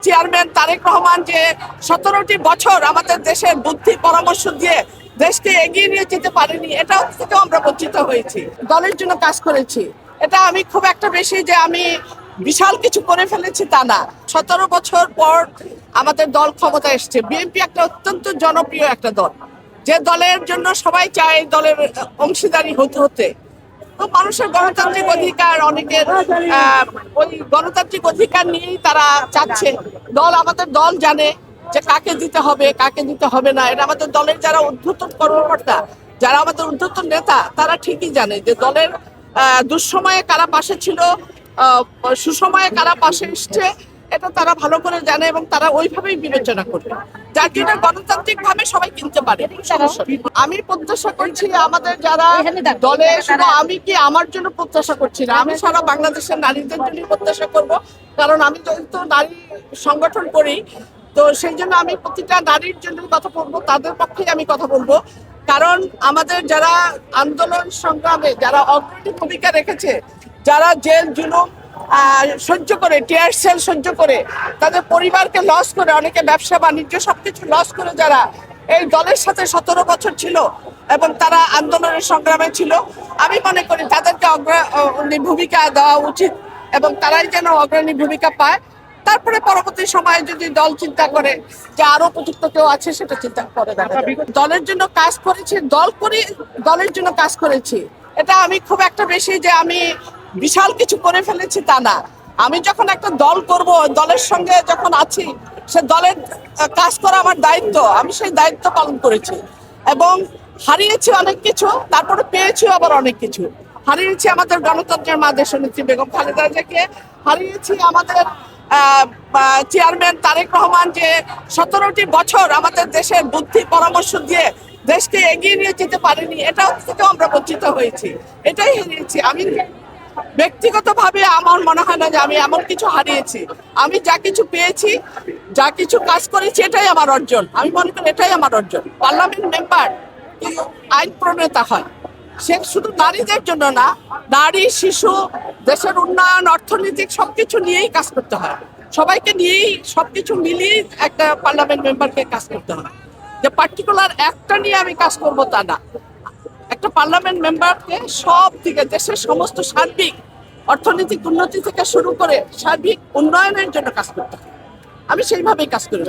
Chairman Tarique Rahman যে 17টি বছর আমাদের দেশের বুদ্ধি পরামর্শ দিয়ে দেশকে এগিয়ে নিয়ে যেতে পারেনি, এটা থেকে আমরা বঞ্চিত হয়েছি। দলের জন্য কাজ করেছি, এটা আমি খুব একটা বেশি যে আমি বিশাল কিছু করে ফেলেছি তা না। 17 বছর পর আমাদের দল ক্ষমতা এসছে। বিএনপি একটা অত্যন্ত জনপ্রিয় একটা দল, যে দলের জন্য সবাই চায় দলের অংশীদারি হতে। তো মানুষের গণতান্ত্রিক অধিকার, অনেকের ওই গণতান্ত্রিক অধিকার নিয়েই তারা চাচ্ছে। আমাদের দল জানে যে কাকে দিতে হবে কাকে দিতে হবে না। এটা আমাদের দলের যারা ঊর্ধ্বতন কর্মকর্তা, যারা আমাদের ঊর্ধ্বতন নেতা, তারা ঠিকই জানে যে দলের দুঃসময়ে কারা পাশে ছিল, সুসময়ে কারা পাশে এসছে, এটা তারা ভালো করে জানে এবং তারা ওইভাবেই বিবেচনা করবে, যার জন্য গণতান্ত্রিক ভাবে সবাই কিনতে পারে। আমি প্রত্যাশা করছি আমাদের যারা দলে, শুধু আমি কি আমার জন্য প্রত্যাশা করছি না, আমি সারা বাংলাদেশের নারীদের জন্য প্রত্যাশা করব। কারণ আমি যেহেতু নারী সংগঠন করি, তো সেই জন্য আমি প্রতিটা নারীর জন্য কথা বলবো, তাদের পক্ষেই আমি কথা বলবো। কারণ আমাদের যারা আন্দোলন সংগ্রামে যারা অগ্রণী ভূমিকা রেখেছে, যারা জেল জুলুম সহ্য করে, টিয়ার সেল সহ্য করে, তাদের পরিবারকে লস করে, অনেকে ব্যবসা বাণিজ্য সবকিছু লস করে যারা এই দলের সাথে 17 বছর ছিল এবং তারা আন্দোলনের সংগ্রামে ছিল, আমি মনে করি তাদেরকে অগ্রণী ভূমিকা দেওয়া উচিত এবং তারাই যেন অগ্রণী ভূমিকা পায়। তারপরে পরবর্তী সময়ে যদি দল চিন্তা করে যে আরো উপযুক্ত কেউ আছে, সেটা চিন্তা করে দলের জন্য কাজ করেছি, দলের জন্য কাজ করেছি, এটা আমি খুব একটা বেশি যে আমি বিশাল কিছু করে ফেলেছি তা না। আমি যখন একটা দল করব, দলের সঙ্গে যখন আছি, সে দলের কাজ করা আমার দায়িত্ব, আমি সেই দায়িত্ব পালন করেছি এবং হারিয়েছি অনেক কিছু, তারপরে পেয়েছি আবার অনেক কিছু। হারিয়েছি আমাদের গণতন্ত্রের মা দেশনেত্রী বেগম খালেদা জিয়াকে, হারিয়েছি আমাদের চেয়ারম্যান তারেক রহমান যে 17টি বছর আমাদের দেশের বুদ্ধি পরামর্শ দিয়ে দেশকে এগিয়ে নিয়ে যেতে পারেনি, এটা থেকে আমরা বঞ্চিত হয়েছি, এটাই হারিয়েছি। আমি ব্যক্তিগতভাবে আমার মনে হয় না যে আমি এমন কিছু হারিয়েছি। আমি যা কিছু পেয়েছি, যা কিছু কাজ করেছি, এটাই আমার অর্জন। আমি মনে করি এটাই আমার অর্জন। পার্লামেন্ট মেম্বার আইন প্রণেতা হয়, সে শুধু নারীদের জন্য না, নারী, শিশু, দেশের উন্নয়ন, অর্থনৈতিক সবকিছু নিয়েই কাজ করতে হয়। সবাইকে নিয়েই সবকিছু মিলিয়ে একটা পার্লামেন্ট মেম্বারকে কাজ করতে হয়। যে পার্টিকুলার একটা নিয়ে আমি কাজ করবো তা না। একটা পার্লামেন্ট মেম্বারকে সব দিকে দেশের সমস্ত সার্বিক অর্থনৈতিক উন্নতি থেকে শুরু করে সার্বিক উন্নয়নের জন্য কাজ করতে হয়। আমি সেইভাবেই কাজ করি।